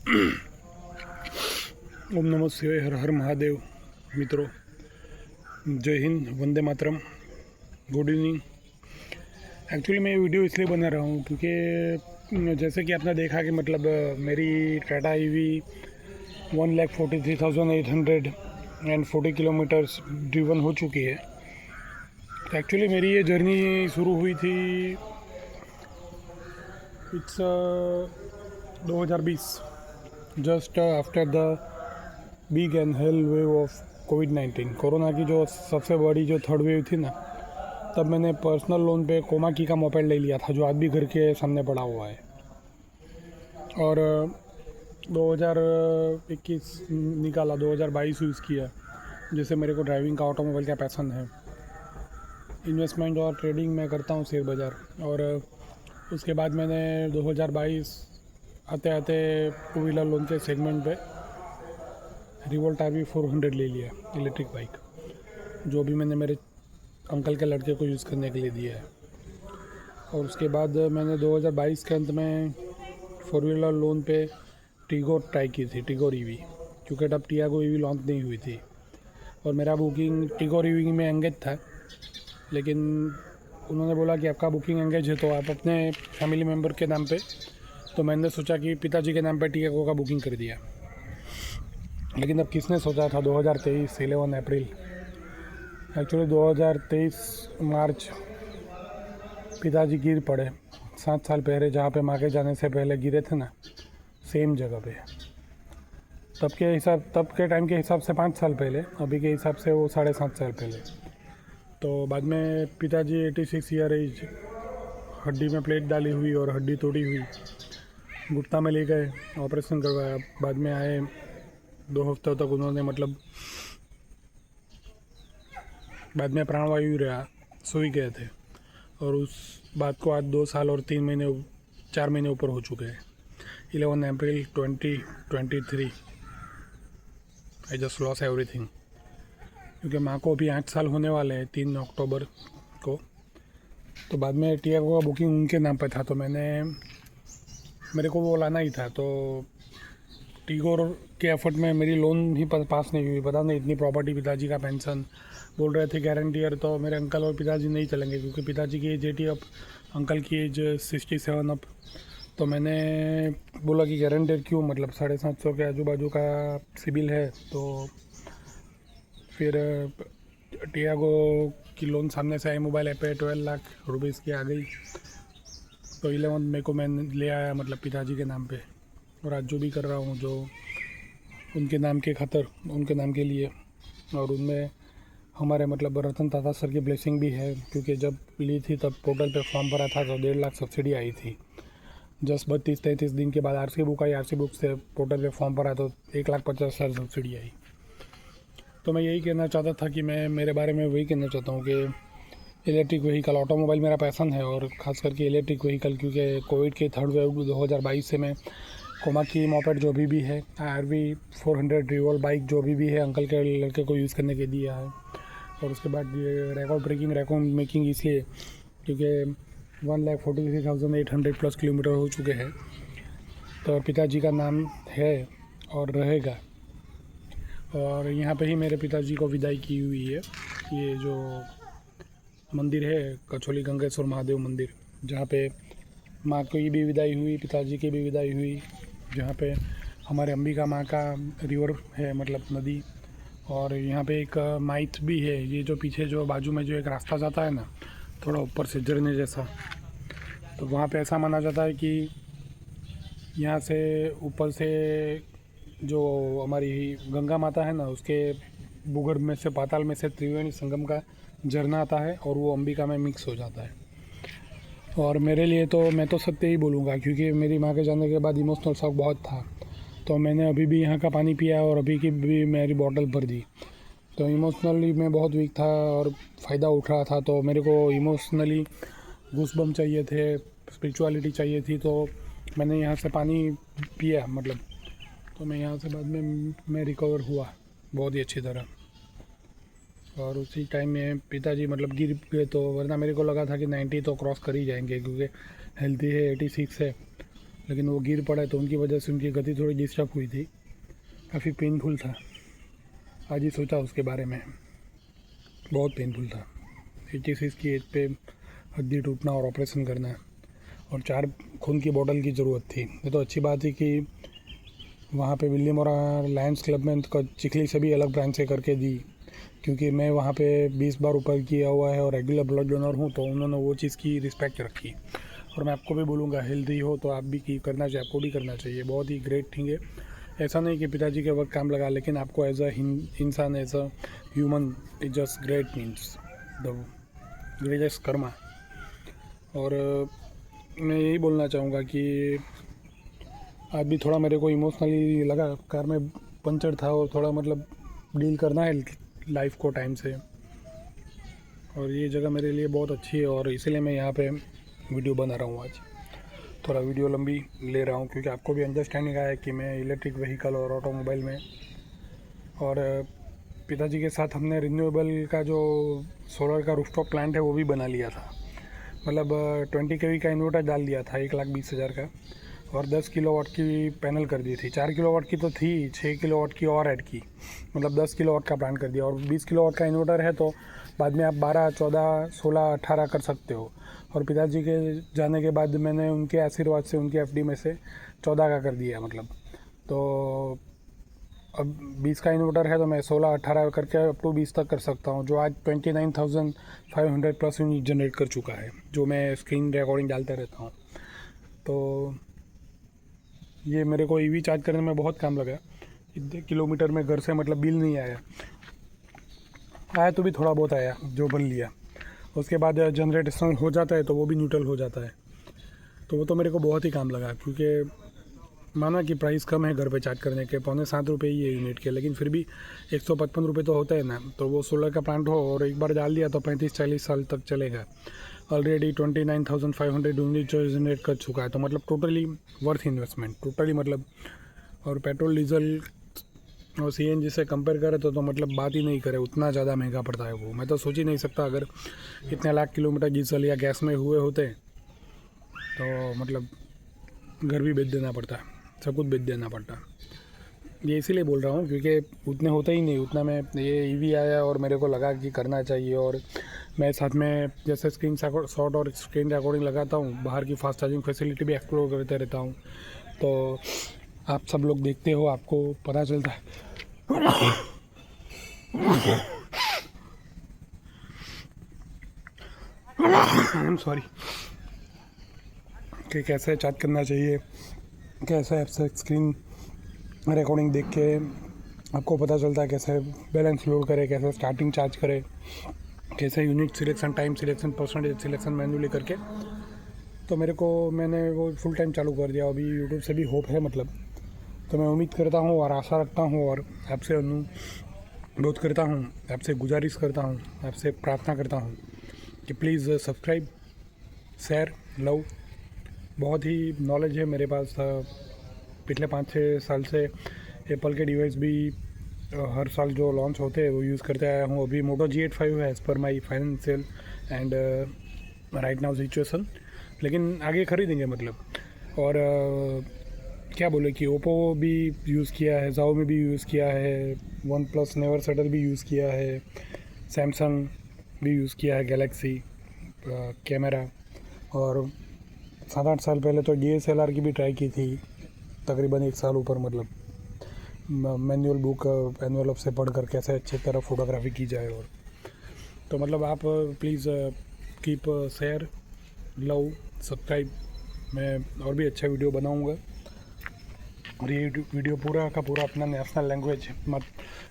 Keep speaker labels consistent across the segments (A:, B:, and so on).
A: ओम नमः शिवाय, हर हर महादेव। मित्रों, जय Hind, Vande Mataram, good evening. Actually मैं ये वीडियो इसलिए बना रहा हूँ क्योंकि जैसे कि आपने देखा कि मतलब मेरी टाटा ईवी 1,43,840 किलोमीटर्स ड्रिवन हो चुकी है। तो एक्चुअली मेरी ये जर्नी शुरू हुई थी it's 2020, just after the big and hell wave of covid. Corona की जो सबसे बड़ी जो थर्ड वेव थी ना, तब मैंने पर्सनल लोन पे कोमाकी का मोपेड ले लिया था, जो आज भी घर के सामने पड़ा हुआ है। और 2021 निकाला, 2022 यूज़ किया। जैसे मेरे को ड्राइविंग का, ऑटोमोबाइल का पैसन है, इन्वेस्टमेंट और ट्रेडिंग में करता हूँ, शेयर बाज़ार। और उसके बाद मैंने 2022 आते आते टू व्हीलर लोन के सेगमेंट पे रिवोल्ट RV 400 ले लिया, इलेक्ट्रिक बाइक, जो भी मैंने मेरे अंकल के लड़के को यूज़ करने के लिए दिया है। और उसके बाद मैंने 2022 के अंत में फोर व्हीलर लोन पे टिगोर ट्राई की थी, टिगोर ईवी, क्योंकि तब टियागो ईवी लॉन्च नहीं हुई थी। और मेरा बुकिंग टिगोर ईवी में एंगेज था, लेकिन उन्होंने बोला कि आपका बुकिंग एंगेज है तो आप अपने फैमिली मेम्बर के नाम पे। तो मैंने सोचा कि पिताजी के नाम पे टियागो का बुकिंग कर दिया। लेकिन अब किसने सोचा था 2023 11 अप्रैल, एक्चुअली 2023 मार्च पिताजी गिर पड़े 7 साल पहले, जहाँ पे माँ के जाने से पहले गिरे थे ना, सेम जगह पे। तब के टाइम के हिसाब से 5 साल पहले, अभी के हिसाब से वो 7.5 साल पहले। तो बाद में पिताजी 86 ईयर एज, हड्डी में प्लेट डाली हुई और हड्डी तोड़ी हुई, गुप्ता में ले गए, ऑपरेशन करवाया। बाद में आए, 2 हफ्तों तक उन्होंने मतलब बाद में प्राणवायु रहा, सो ही गए थे। और उस बात को आज 2 साल और 4 महीने ऊपर हो चुके हैं। 11 अप्रैल 2023 आई जस्ट लॉस एवरीथिंग, क्योंकि माँ को अभी 8 साल होने वाले हैं 3 अक्टूबर को। तो बाद में टियागो का बुकिंग उनके नाम पर था, तो मेरे को वो लाना ही था। तो टिगोर के एफर्ट में मेरी लोन ही पास नहीं हुई। पता नहीं, इतनी प्रॉपर्टी, पिताजी का पेंशन, बोल रहे थे गारंटियर, तो मेरे अंकल और पिताजी नहीं चलेंगे, क्योंकि पिताजी की एज 80 अप, अंकल की एज 67 अप। तो मैंने बोला कि गारंटियर क्यों, मतलब 750 के आजू बाजू का सिबिल है। तो फिर टियागो की लोन सामने से आई, मोबाइल ऐप पे 12 लाख रुपीज़ की आ गई। तो 11 मई को मैंने ले आया, मतलब पिताजी के नाम पे। और आज जो भी कर रहा हूँ, जो उनके नाम के खातर, उनके नाम के लिए। और उनमें हमारे मतलब रतन टाटा सर की ब्लेसिंग भी है, क्योंकि जब ली थी तब पोर्टल पे फॉर्म भरा था तो 1.5 लाख सब्सिडी आई थी। जस्ट 32-33 दिन के बाद RC बुक आई, RC बुक से पोर्टल पे फॉर्म भरा तो 1,50,000 सब्सिडी आई। तो मैं यही कहना चाहता था कि मैं मेरे बारे में वही कहना चाहता हूँ कि इलेक्ट्रिक व्हीकल, ऑटोमोबाइल मेरा पैसन है, और ख़ास करके इलेक्ट्रिक व्हीकल, क्योंकि कोविड के थर्ड वेव 2022 से मैं कोमाकी मोपेड जो भी है, RV 400 रिवोल्ट बाइक जो भी है, अंकल के लड़के को यूज़ करने के दिया है। और उसके बाद ये रिकॉर्ड मेकिंग इसलिए क्योंकि 1,43,800 प्लस किलोमीटर हो चुके हैं। तो पिताजी का नाम है और रहेगा। और यहाँ पे ही मेरे पिताजी को विदाई की हुई है। ये जो मंदिर है, कचौली गंगेश्वर महादेव मंदिर, जहाँ पे माँ की भी विदाई हुई, पिताजी की भी विदाई हुई, जहाँ पे हमारे अंबिका माँ का रिवर है, मतलब नदी। और यहाँ पे एक माइथ भी है, ये जो पीछे जो बाजू में जो एक रास्ता जाता है ना, थोड़ा ऊपर से झरने जैसा, तो वहाँ पे ऐसा माना जाता है कि यहाँ से ऊपर से जो हमारी गंगा माता है ना, उसके भूगर्भ में से, पाताल में से त्रिवेणी संगम का झरना आता है और वो अंबिका में मिक्स हो जाता है। और मेरे लिए तो, मैं तो सत्य ही बोलूँगा, क्योंकि मेरी माँ के जाने के बाद इमोशनल शॉक बहुत था। तो मैंने अभी भी यहाँ का पानी पिया और अभी की भी मेरी बॉटल भर दी। तो इमोशनली मैं बहुत वीक था और फ़ायदा उठ रहा था। तो मेरे को इमोशनली गूज़बम्प चाहिए थे, स्पिरिचुअलिटी चाहिए थी, तो मैंने यहाँ से पानी पिया, मतलब। तो मैं यहाँ से बाद में मैं रिकवर हुआ बहुत ही अच्छी तरह। और उसी टाइम में पिताजी मतलब गिर गए, तो वरना मेरे को लगा था कि 90 तो क्रॉस कर ही जाएंगे, क्योंकि हेल्थी है, 86 है। लेकिन वो गिर पड़े तो उनकी वजह से उनकी गति थोड़ी डिस्टर्ब हुई थी, काफ़ी पेनफुल था। आज ही सोचा उसके बारे में, बहुत पेनफुल था। 86 की एज पे हड्डी टूटना और ऑपरेशन करना, और 4 खून की बोतल की ज़रूरत थी। ये तो अच्छी बात है कि वहाँ पे विलियम और लायंस क्लब में चिखली से भी अलग ब्रांच से करके दी, क्योंकि मैं वहाँ पे 20 बार ऊपर किया हुआ है और रेगुलर ब्लड डोनर हूँ, तो उन्होंने वो चीज़ की रिस्पेक्ट रखी। और मैं आपको भी बोलूँगा, हेल्दी हो तो आप भी करना चाहिए, आपको भी करना चाहिए। बहुत ही ग्रेट थिंग है। ऐसा नहीं कि पिताजी के वक्त काम लगा, लेकिन आपको एज अ इंसान, as a human, it just great means the greatest karma. और मैं यही बोलना चाहूँगा कि आज भी थोड़ा मेरे को इमोशनली लगा। कार में पंचर था और थोड़ा मतलब डील करना है लाइफ को टाइम से, और ये जगह मेरे लिए बहुत अच्छी है, और इसीलिए मैं यहाँ पे वीडियो बना रहा हूँ। आज थोड़ा वीडियो लंबी ले रहा हूँ क्योंकि आपको भी अंडरस्टैंडिंग आया कि मैं इलेक्ट्रिक व्हीकल और ऑटोमोबाइल में, और पिताजी के साथ हमने रिन्यूएबल का जो सोलर का रूफटॉप प्लांट है वो भी बना लिया था। मतलब 20 kV का इन्वर्टर डाल दिया था 1,20,000 का, और 10 किलोवाट की पैनल कर दी थी। 4 किलोवाट की तो थी, 6 किलोवाट की और ऐड की, मतलब 10 किलोवाट का प्लान कर दिया। और 20 किलोवाट का इन्वर्टर है तो बाद में आप 12, 14, 16, 18 कर सकते हो। और पिताजी के जाने के बाद मैंने उनके आशीर्वाद से उनके एफडी में से 14 का कर दिया, मतलब तो अब 20 का इन्वर्टर है तो मैं 16, 18 करके अप टू 20 तक कर सकता हूँ, जो आज 29,500 प्लस यूनिट जनरेट कर चुका है, जो मैं स्क्रीन रिकॉर्डिंग डालते रहता हूँ। तो ये मेरे को ईवी चार्ज करने में बहुत काम लगा। इतने किलोमीटर में घर से मतलब बिल नहीं आया तो भी थोड़ा बहुत आया जो भर लिया। उसके बाद जनरेशन हो जाता है तो वो भी न्यूट्रल हो जाता है, तो वो तो मेरे को बहुत ही काम लगा। क्योंकि माना कि प्राइस कम है घर पे चार्ज करने के, 6.25 रुपये ही है यूनिट के, लेकिन फिर भी 155 रुपये तो होता है ना। तो वो सोलर का प्लांट हो और एक बार डाल दिया तो 35-40 साल तक चलेगा। ऑलरेडी 29,500 यूनिट जो जनरेट कर चुका है, तो मतलब टोटली वर्थ इन्वेस्टमेंट, टोटली मतलब। और पेट्रोल डीजल और सीएनजी से कंपेयर करें तो मतलब बात ही नहीं करे, उतना ज़्यादा महंगा पड़ता है वो। मैं तो सोच ही नहीं सकता अगर इतने लाख किलोमीटर डीजल या गैस में हुए होते तो मतलब घर भी बेच देना पड़ता, सब कुछ बेच देना पड़ता। ये इसीलिए बोल रहा हूँ क्योंकि उतने होते ही नहीं, उतना में ये ईवी आया और मेरे को लगा कि करना चाहिए। और मैं साथ में जैसे स्क्रीन शॉट और स्क्रीन रिकॉर्डिंग लगाता हूँ, बाहर की फास्ट चार्जिंग फैसिलिटी भी एक्सप्लोर करते रहता हूँ। तो आप सब लोग देखते हो, आपको पता चलता है आई एम सॉरी कि कैसे चार्ज करना चाहिए, कैसे ऐप से स्क्रीन रिकॉर्डिंग देख के आपको पता चलता है कैसे बैलेंस लोड करे, कैसे स्टार्टिंग चार्ज करे, कैसे unit selection, time selection, percentage selection manually करके। तो मैंने वो फुल टाइम चालू कर दिया। अभी यूट्यूब से भी होप है मतलब। तो मैं उम्मीद करता हूँ और आशा रखता हूँ और आपसे अनुरोध करता हूँ, आपसे गुजारिश करता हूँ, आपसे प्रार्थना करता हूँ कि प्लीज़ सब्सक्राइब, शेयर, लव। बहुत ही नॉलेज है मेरे पास। पिछले 5-6 साल से एप्पल के डिवाइस भी हर साल जो लॉन्च होते हैं वो यूज़ करते आया हूँ। अभी मोटो G8 5 है as per my financial and right now situation, लेकिन आगे ख़रीदेंगे मतलब। और क्या बोले कि ओप्पो भी यूज़ किया है, Xiaomi भी यूज़ किया है, वन प्लस नेवर सेटल भी यूज़ किया है, सैमसंग भी यूज़ किया है, गैलेक्सी कैमरा। और 7-8 साल पहले तो DSLR की भी ट्राई की थी, तकरीबन 1 साल ऊपर, मतलब मैनुअल बुक एनवेलप से पढ़ कर कैसे अच्छी तरह फ़ोटोग्राफी की जाए। और तो मतलब आप please keep share, love, subscribe. मैं और भी अच्छा वीडियो बनाऊंगा। और ये वीडियो पूरा का पूरा अपना नेशनल लैंग्वेज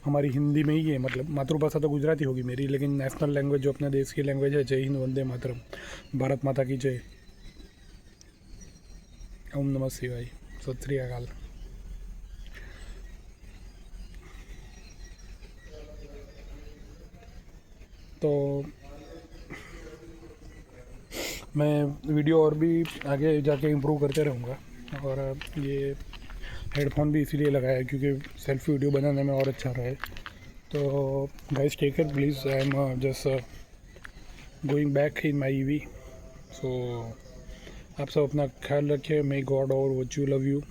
A: हमारी हिंदी में ही है, मतलब मातृभाषा तो गुजराती होगी मेरी, लेकिन नेशनल लैंग्वेज जो अपने देश की लैंग्वेज है, जय हिंद, वंदे मातरम, भारत माता की जय, ओम नमः शिवाय, सत श्री अकाल। तो मैं वीडियो और भी आगे जाके इम्प्रूव करते रहूँगा। और ये हेडफोन भी इसीलिए लगाया क्योंकि सेल्फी वीडियो बनाने में और अच्छा रहे। तो guys take care please, I am just going back in my EV. सो आप सब अपना ख्याल रखिए। मे गॉड और वॉच यू, लव यू।